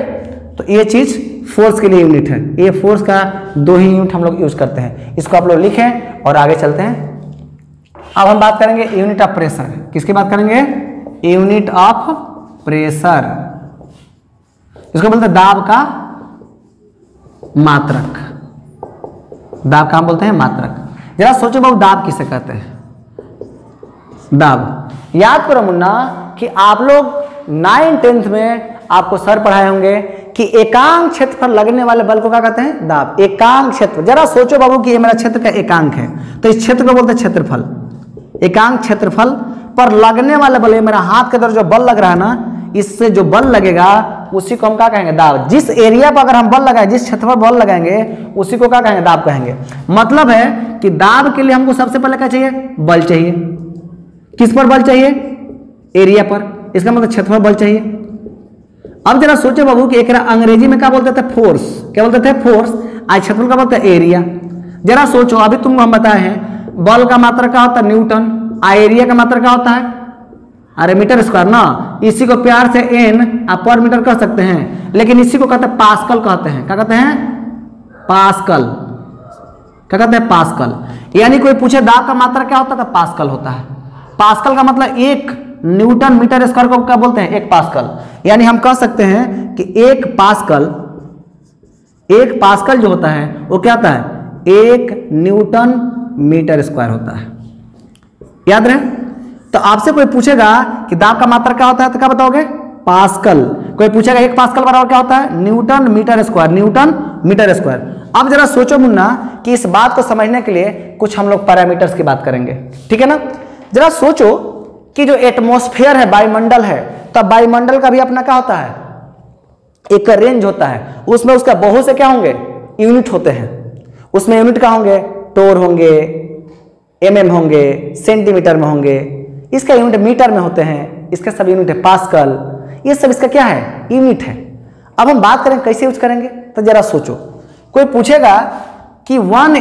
तो ये चीज फोर्स के लिए यूनिट है, ये फोर्स का 2 ही यूनिट हम लोग यूज करते हैं। इसको आप लोग लिखें और आगे चलते हैं। अब हम बात करेंगे यूनिट ऑफ प्रेशर। किसकी बात करेंगे, यूनिट ऑफ प्रेशर। इसको बोलते हैं दाब का मात्रक। दाब का हम बोलते हैं मात्रक। जरा सोचो बाबू, दाब किसे कहते हैं, दाब। याद करो मुन्ना कि आप लोग 9th 10th में आपको सर पढ़ाए होंगे कि एकांक क्षेत्र पर लगने वाले बल को क्या कहते हैं, दाब। एकांक क्षेत्र, जरा सोचो बाबू कि ये मेरा क्षेत्र का एकांक है, तो इस क्षेत्र को बोलते हैं क्षेत्रफल। एकांक क्षेत्रफल पर लगने वाले बल, मेरा हाथ के अंदर जो बल लग रहा है ना, इससे जो बल लगेगा उसी को हम क्या कहेंगे, दाब। जिस एरिया पर अगर हम बल लगाए, जिस क्षेत्र पर बल लगाएंगे उसी को क्या कहेंगे, दाब कहेंगे। मतलब है कि दाब के लिए हमको सबसे पहले क्या चाहिए, बल चाहिए। किस पर बल चाहिए, एरिया पर, इसका मतलब क्षेत्रफल बल चाहिए। अब जरा सोचो बाबू कि एक अंग्रेजी में क्या बोलते थे, फोर्स। क्या बोलते थे, फोर्स। आज क्षेत्रफल का बोलते हैं एरिया। जरा सोचो, अभी तुमको हम बताए हैं बल का मात्रा क्या होता है, न्यूटन। एरिया का मात्रा क्या होता है, अरे मीटर स्क्वायर ना। इसी को प्यार से एन आप पर मीटर कह सकते हैं, लेकिन इसी को कहते हैं पास्कल कहते हैं। क्या कहते हैं, पास्कल। क्या कहते हैं, पास्कल। यानी कोई पूछे दाब का मात्रा क्या होता है, तो पास्कल होता है। पास्कल का मतलब 1 न्यूटन मीटर स्क्वायर को क्या बोलते हैं, 1 पास्कल। यानी हम कह सकते हैं कि 1 पास्कल जो होता है वो क्या होता है, 1 न्यूटन मीटर स्क्वायर होता है। याद रहे। तो आपसे कोई पूछेगा कि दाब का मात्रा क्या होता है, तो क्या बताओगे, पास्कल। कोई पूछेगा 1 पास्कल बराबर क्या होता है, newton metre square, newton metre square. अब जरा सोचो मुन्ना कि इस बात को समझने के लिए कुछ हम लोग पैरामीटर्स की बात करेंगे, ठीक है ना। जरा सोचो कि जो एटमॉस्फेयर है, वायुमंडल है, तो वायुमंडल का भी अपना क्या होता है, एक रेंज होता है। उसमें उसका बहुत से क्या होंगे, यूनिट होते हैं। उसमें यूनिट क्या होंगे, टोर होंगे, mm होंगे, सेंटीमीटर में होंगे। इसका यूनिट मीटर में होते हैं, इसका सब यूनिट है पास्कल। ये सब इसका क्या है, यूनिट है। अब हम बात करें कैसे यूज करेंगे, तो जरा सोचो। कोई पूछेगा कि 1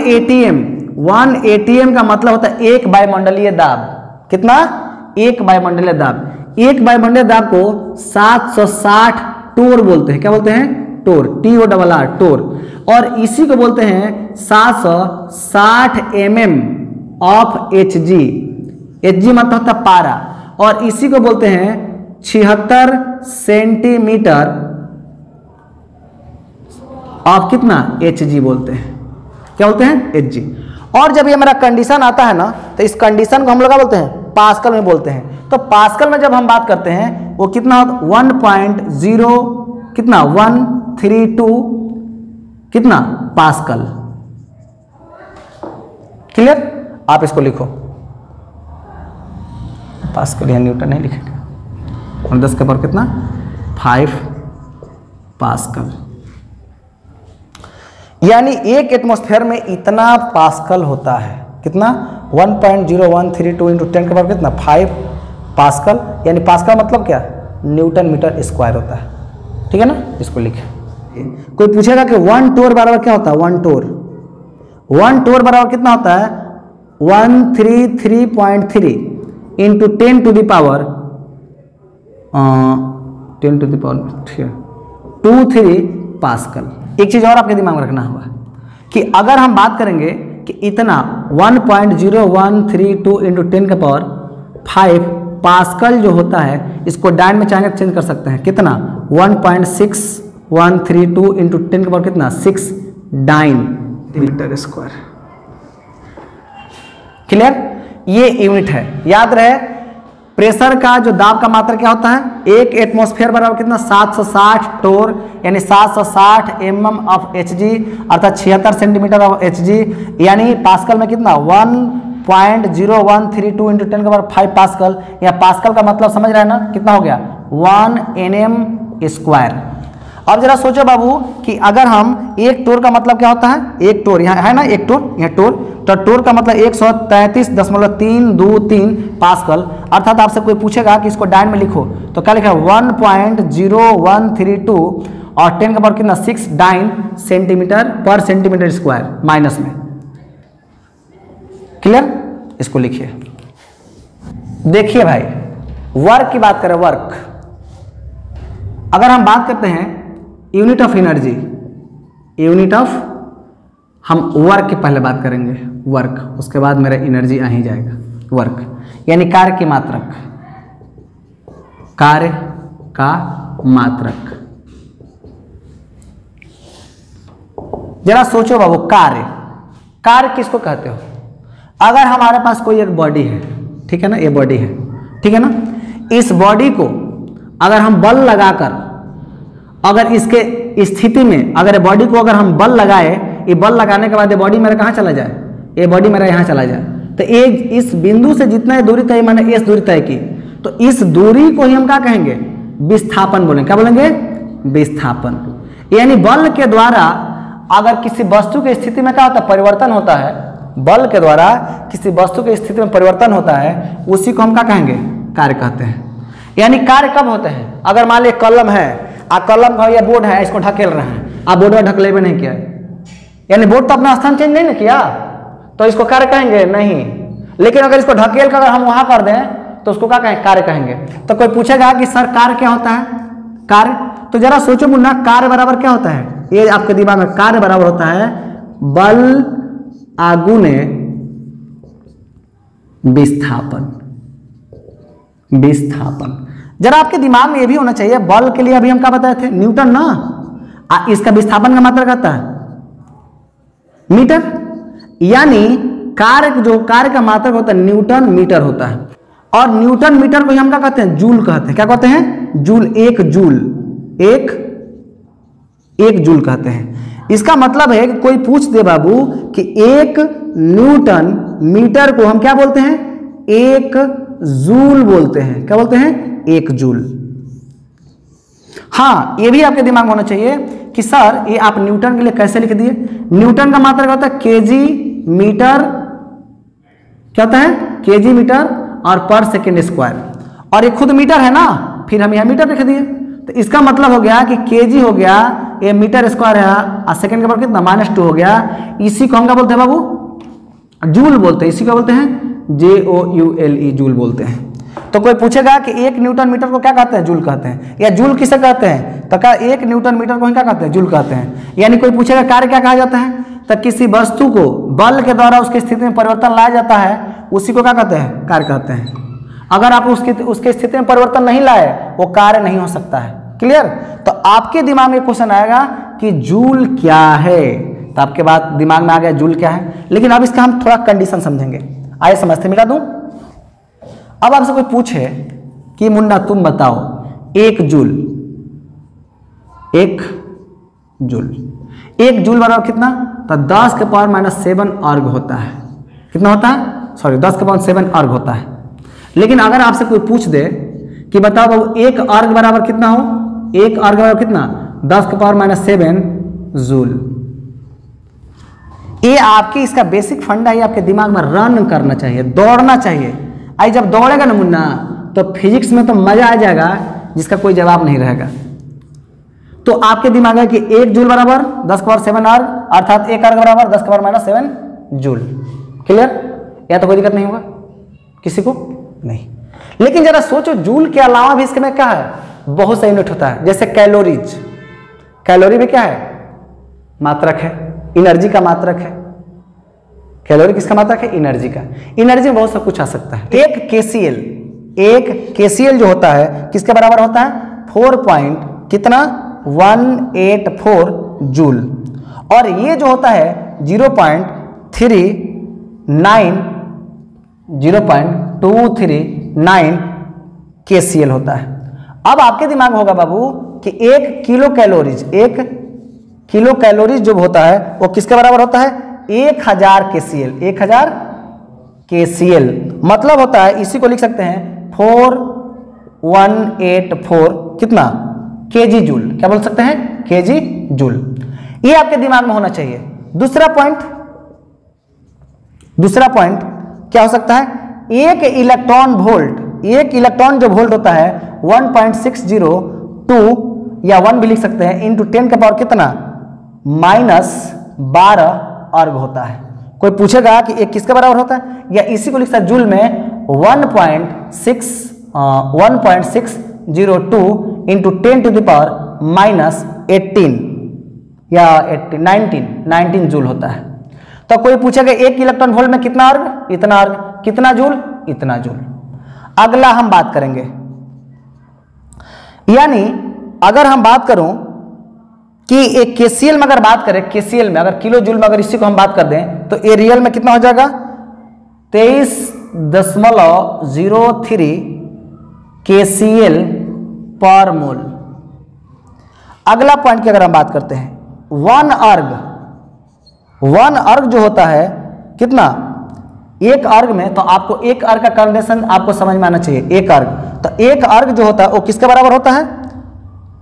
ATM का मतलब होता है 1 वायुमंडलीय दाब। कितना, 1 वायुमंडलीय दाब। 1 वायुमंडलीय दाब को 760 टोर बोलते हैं। क्या बोलते हैं, टोर, TORR, टोर। और इसी को बोलते हैं 760 mm ऑफ HG। HG मतलब होता है पारा, और इसी को बोलते हैं 76 सेंटीमीटर ऑफ कितना, HG बोलते हैं। क्या बोलते हैं, HG। और जब ये मेरा कंडीशन आता है ना, तो इस कंडीशन को हम लोग क्या बोलते हैं, पास्कल में बोलते हैं। तो पास्कल में जब हम बात करते हैं वो कितना होता, 1.0 कितना 132 कितना पास्कल। क्लियर। आप इसको लिखो, पास्कल या न्यूटन नहीं लिखेंगे। और 10 के पावर कितना, 5 पास्कल। यानी एक एटमॉस्फेयर में इतना पास्कल होता है। कितना, 1.0132 इंटू 10 के पावर कितना, 5 पास्कल। यानी पास्कल मतलब क्या, न्यूटन मीटर स्क्वायर होता है। ठीक है ना, इसको लिखे। कोई पूछेगा कि 1 टोर बराबर क्या होता है, 1 टोर बराबर कितना होता है, 133.3 into 10 to the power 23 pascal. एक चीज और आपके दिमाग में रखना होगा कि अगर हम बात करेंगे कि इतना 1.0132 इंटू 10 का पावर 5 पास्कल जो होता है, इसको डाइन में चाहेंगे चेंज कर सकते हैं। कितना 1.6132 इंटू 10 के पावर कितना 6 डाइन मीटर स्क्वायर। क्लियर? ये यूनिट है, याद रहे। प्रेशर का जो दाब का मात्रा क्या होता है, एक एटमॉस्फेयर बराबर कितना 760 टोर, यानी 760 mm ऑफ Hg, अर्थात 76 सेंटीमीटर ऑफ Hg, यानी पास्कल में कितना 1.0132 इंटू 10 के पावर 5 पास्कल। या पास्कल का मतलब समझ रहे हैं ना, कितना हो गया 1 nm स्क्वायर। अब जरा सोचो बाबू कि अगर हम एक टोर का मतलब क्या होता है, एक टोर यहाँ है ना, एक टोर यहाँ टोर, तो टोर का मतलब 133.323 पास्कल। अर्थात आपसे कोई पूछेगा कि इसको डाइन में लिखो तो क्या लिखा 1.0132 और 10 का पावर कितना 6 डाइन सेंटीमीटर पर सेंटीमीटर स्क्वायर माइनस में। क्लियर? इसको लिखिए। देखिए भाई, वर्क की बात करें, वर्क अगर हम बात करते हैं unit of energy, unit of, हम वर्क की पहले बात करेंगे, वर्क, उसके बाद मेरा एनर्जी आ ही जाएगा। वर्क यानी कार्य की मात्रक, कार्य का मात्रक। जरा सोचो बाबू, कार्य, कार्य किसको कहते हो? अगर हमारे पास कोई एक बॉडी है, ठीक है ना, ये बॉडी है, ठीक है ना, इस बॉडी को अगर हम बल लगाकर, अगर इसके स्थिति में अगर बॉडी को अगर हम बल लगाए, ये बल लगाने के बाद ये बॉडी मेरा कहाँ चला जाए, ये बॉडी मेरा यहाँ चला जाए, तो ये इस बिंदु से जितना दूरी तय, मैंने इस दूरी तय की, तो इस दूरी को ही हम क्या कहेंगे, विस्थापन बोलेंगे। क्या बोलेंगे? विस्थापन। यानी बल के द्वारा अगर किसी वस्तु की स्थिति में क्या होता है, परिवर्तन होता है, बल के द्वारा किसी वस्तु की स्थिति में परिवर्तन होता है, उसी को हम क्या कहेंगे, कार्य कहते हैं। यानी कार्य कब होते हैं? अगर मान लीजिए कलम है, कलम का या बोर्ड है, इसको ढकेल रहे हैं, आप बोर्ड में ढकले भी नहीं किया, यानी बोर्ड तो अपना स्थान चेंज नहीं ना किया, तो इसको कार्य कहेंगे नहीं। लेकिन अगर इसको ढकेल कर अगर हम वहां कर दें तो उसको क्या कहेंगे, कार्य कहेंगे। तो कोई पूछेगा कि सर कार्य क्या होता है, कार्य, तो जरा सोचो मुन्ना, कार्य बराबर क्या होता है, ये आपके दिमाग में, कार्य बराबर होता है बल आगुने विस्थापन। विस्थापन जरा आपके दिमाग में ये भी होना चाहिए, बल के लिए अभी हम क्या बताए थे, न्यूटन ना, इसका विस्थापन का मात्रा कहता है मीटर। यानी कार्य, जो कार्य का मात्रक होता है न्यूटन मीटर होता है, और न्यूटन मीटर को हम क्या कहते हैं, जूल कहते हैं। क्या कहते हैं? जूल। एक जूल, एक जूल कहते हैं। इसका मतलब है कि कोई पूछ दे बाबू कि एक न्यूटन मीटर को हम क्या बोलते हैं, एक जूल बोलते हैं। क्या बोलते हैं? एक जूल। हाँ, ये भी आपके दिमाग में होना चाहिए कि सर ये आप न्यूटन के लिए कैसे लिख दिए, न्यूटन का मात्रक होता है केजी मीटर, क्या होता है, केजी मीटर और पर सेकेंड स्क्वायर, और ये खुद मीटर है ना, फिर हम यहाँ मीटर लिख दिए, तो इसका मतलब हो गया कि केजी हो गया, ये मीटर स्क्वायर है, और सेकेंड के पावर कितना -2 हो गया। इसी को हम क्या बोलते हैं बाबू, जूल बोलते हैं। इसी को बोलते हैं JOULE, जूल बोलते हैं। तो कोई पूछेगा कि एक न्यूटन मीटर को क्या कहते हैं, जूल कहते हैं, या जूल किसे कहते हैं, तो क्या एक न्यूटन मीटर को क्या कहते हैं, जूल कहते हैं। यानी कोई पूछेगा कार्य क्या कहा जाता है, तो किसी वस्तु को बल के द्वारा उसकी स्थिति में परिवर्तन लाया जाता है, उसी को क्या कहते हैं, कार्य कहते हैं। अगर आप उसके स्थिति में परिवर्तन नहीं लाए, वो कार्य नहीं हो सकता है। क्लियर? तो आपके दिमाग में क्वेश्चन आएगा कि जूल क्या है, तो आपके बात दिमाग में आ गया जूल क्या है। लेकिन अब इसका हम थोड़ा कंडीशन समझेंगे, आइए समझते, मिटा दूं। अब आपसे कोई पूछे कि मुन्ना तुम बताओ, एक जूल, एक जूल बराबर कितना, तो 10 के पावर -7 अर्ग होता है। कितना होता है, सॉरी 10 के पावर 7 अर्ग होता है। लेकिन अगर आपसे कोई पूछ दे कि बताओ बाबू एक अर्ग बराबर कितना हो, एक अर्ग बराबर कितना, 10 के पावर -7 जूल। ये आपकी इसका बेसिक फंडा है, आपके दिमाग में रन करना चाहिए, दौड़ना चाहिए। आई जब दौड़ेगा ना मुन्ना, तो फिजिक्स में तो मजा आ जाएगा जिसका कोई जवाब नहीं रहेगा। तो आपके दिमाग है कि एक जूल बराबर 10 के पावर 7 अर्ग, अर्थात एक अर्ग बराबर 10 के पावर -7 जूल। क्लियर? या तो कोई दिक्कत नहीं होगा किसी को, नहीं। लेकिन जरा सोचो, जूल के अलावा भी इसके में क्या है, बहुत सा यूनिट होता है, जैसे कैलोरीज। कैलोरी भी क्या है, मात्रक है, एनर्जी का मात्रक है। कैलोरी किसका मात्रक है? एनर्जी का। एनर्जी में बहुत सब कुछ आ सकता है। एक केसीएल जो होता है किसके बराबर होता है? 184 जूल। और ये जो होता है 0.239 केसीएल होता है। अब आपके दिमाग में होगा बाबू कि 1 किलो कैलोरीज जो होता है वो किसके बराबर होता है? 1000 केसीएल। 1000 केसीएल मतलब होता है, इसी को लिख सकते हैं 4184 कितना? KG joule. क्या बोल सकते हैं? KG joule. ये आपके दिमाग में होना चाहिए। दूसरा पॉइंट क्या हो सकता है? एक इलेक्ट्रॉन जो वोल्ट होता है 1.602 या 1 भी लिख सकते हैं इंटू 10 का पावर कितना? -12 अर्ग होता है। कोई पूछेगा कि एक किसके बराबर होता है, या इसी को लिख सकते हैं जूल में 1.602 इंटू 10 टू द पावर -18 या 19 जूल होता है। तो कोई पूछेगा 1 इलेक्ट्रॉन वोल्ट में कितना अर्ग? इतना अर्ग। कितना जूल? इतना जूल। अगला हम बात करेंगे, यानी अगर हम बात करूं कि एक केसीएल में अगर बात करें, केसीएल में अगर किलो जूल में अगर इसी को हम बात कर दें तो ये रियल में कितना हो जाएगा? 23.03 केसीएल पर मोल। अगला पॉइंट की अगर हम बात करते हैं, 1 अर्ग जो होता है कितना? 1 अर्ग में, तो आपको 1 अर्ग का कंडीशन आपको समझ में आना चाहिए। 1 अर्ग, तो 1 अर्ग जो होता है वो किसके बराबर होता है?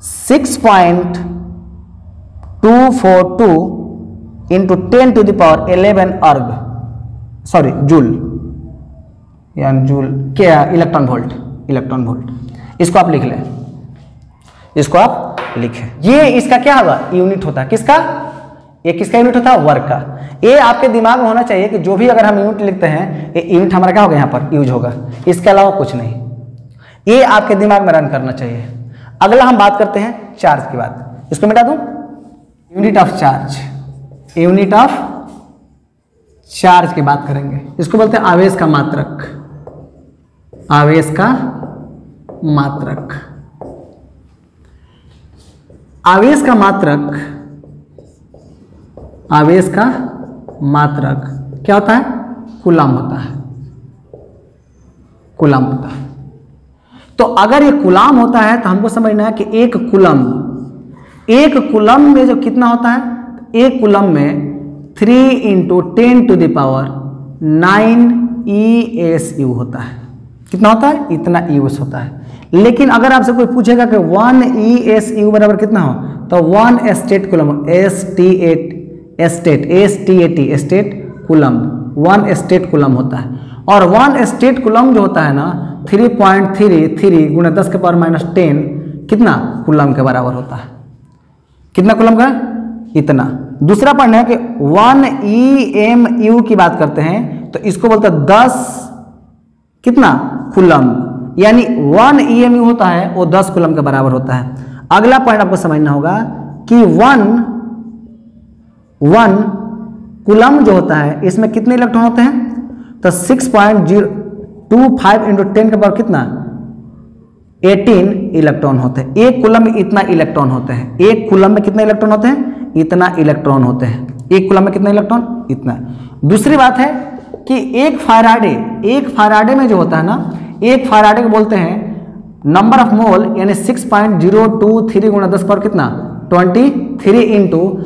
6.242 इंटू 10 टू द पावर 11 अर्ग, सॉरी जूल, यानी जूल क्या? Electron volt. इसको आप लिख लें, इसको आप लिखें। ये इसका क्या होगा? यूनिट होता है। किसका? ये किसका यूनिट होता है? वर्क का। ये आपके दिमाग में होना चाहिए कि जो भी अगर हम यूनिट लिखते हैं, ये यूनिट हमारा क्या होगा? यहाँ पर यूज होगा, इसके अलावा कुछ नहीं। ये आपके दिमाग में रन करना चाहिए। अगला हम बात करते हैं चार्ज की बात। इसको मिटा दूं? यूनिट ऑफ चार्ज की बात करेंगे। इसको बोलते हैं आवेश का मात्रक। आवेश का मात्रक क्या होता है? कूलम होता है। तो अगर ये कूलम होता है तो हमको समझना है कि एक कूलम में जो कितना होता है? एक कूलम में 3 into 10 to the power 9 ESU होता है। कितना होता है? इतना ES होता है। लेकिन अगर आपसे कोई पूछेगा कि 1 ESU बराबर कितना हो, तो 1 state coulomb, state coulomb, 1 state coulomb होता है। और 1 स्टेट कूलम जो होता है ना 3.33 गुणा 10 के पावर -10 कितना कूलम के बराबर होता है? कितना कूलम का? इतना। दूसरा पॉइंट है कि 1 EMU की बात करते हैं तो इसको बोलते हैं 10 कितना कूलम, यानी 1 EMU होता है वो 10 कूलम के बराबर होता है। अगला पॉइंट आपको समझना होगा कि 1 कूलम जो होता है इसमें कितने इलेक्ट्रॉन होते हैं? तो 6.025 इंटू 10 के पावर कितना? 18 इलेक्ट्रॉन होते हैं। एक कूलम में इतना इलेक्ट्रॉन होते हैं। एक कूलम में कितने इलेक्ट्रॉन होते हैं? इतना इलेक्ट्रॉन होते हैं। एक कूलम में कितना इलेक्ट्रॉन? इतना। दूसरी बात है कि एक फैराडे में जो होता है ना, एक फैराडे को बोलते हैं नंबर ऑफ मोल, यानी 6.023 गुणा 10 पावर कितना? 23 इंटू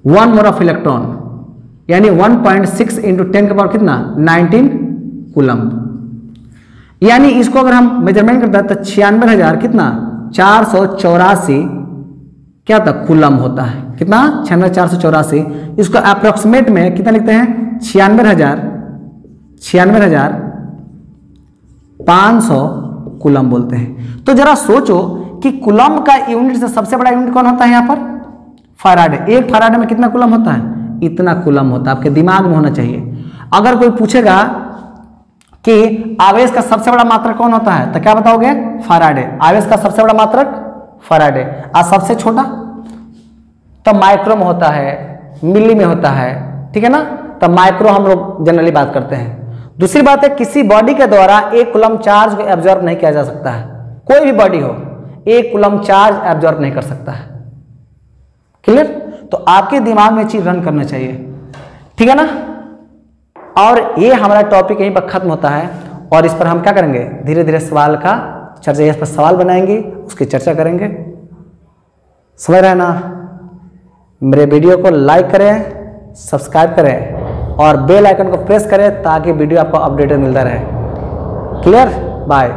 1 मोल ऑफ इलेक्ट्रॉन, यानी 1.6 इंटू 10 के पावर कितना? 19 कूलम। यानी इसको अगर हम मेजरमेंट करते हैं तो 96,000 कितना? 484 क्या होता? कूलम होता है। कितना? 96,484। इसको अप्रोक्सीमेट में कितना लिखते हैं? 96,500 कूलम बोलते हैं। तो जरा सोचो कि कूलम का यूनिट से सबसे बड़ा यूनिट कौन होता है यहाँ पर? फैराडे। एक फैराडे में कितना कूलम होता है? इतना कूलम होता है। आपके दिमाग में होना चाहिए। अगर कोई पूछेगा कि आवेश का सबसे बड़ा मात्रक कौन होता है, तो क्या बताओगे? फैराडे। आवेश का सबसे बड़ा मात्रक फैराडे। और सबसे छोटा तो माइक्रो में होता है, मिली में होता है, ठीक है ना? तब माइक्रो हम लोग जनरली बात करते हैं। दूसरी बात है, किसी बॉडी के द्वारा 1 कूलम चार्ज को एब्जॉर्ब नहीं किया जा सकता है। कोई भी बॉडी हो 1 कूलम चार्ज एब्जॉर्ब नहीं कर सकता है। क्लियर? तो आपके दिमाग में चीज रन करना चाहिए, ठीक है ना। और ये हमारा टॉपिक यहीं पर खत्म होता है और इस पर हम क्या करेंगे, धीरे धीरे सवाल का चर्चा, इस पर सवाल बनाएंगे, उसकी चर्चा करेंगे। समझ रहे हैं ना। मेरे वीडियो को लाइक करें, सब्सक्राइब करें और बेल आइकन को प्रेस करें ताकि वीडियो आपको अपडेटेड मिलता रहे। क्लियर? बाय।